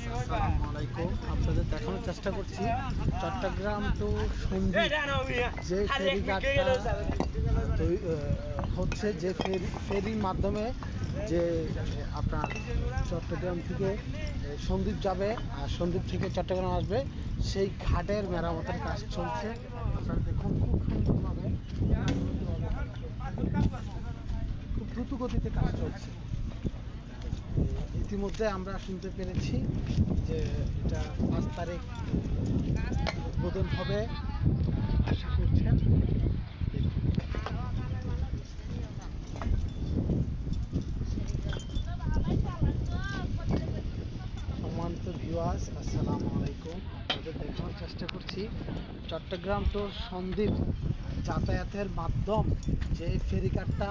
Viewers, আসসালামু আলাইকুম। আপনাদের দেখানোর চেষ্টা করছি চট্টগ্রাম টু সন্দ্বীপ যে ফেরিঘাটটা হচ্ছে, যে ফেরির মাধ্যমে যে আপনার চট্টগ্রাম থেকে সন্দ্বীপ যাবে আর সন্দ্বীপ থেকে চট্টগ্রাম আসবে, সেই ঘাটের মেরামতের কাজ চলছে। আপনারা দেখুন, খুব সুন্দরভাবে খুব দ্রুত গতিতে কাজ চলছে। ইতিমধ্যে আমরা শুনতে পেরেছি যে এটা 5 তারিখ উদ্বোধন হবে, আশা করছেন। সম্মানিত ভিউয়ার্স, আসসালামু আলাইকুম। আপনাদের দেখানোর চেষ্টা করছি চট্টগ্রাম টু সন্দ্বীপ যাতায়াতের মাধ্যম যে ফেরিঘাটটা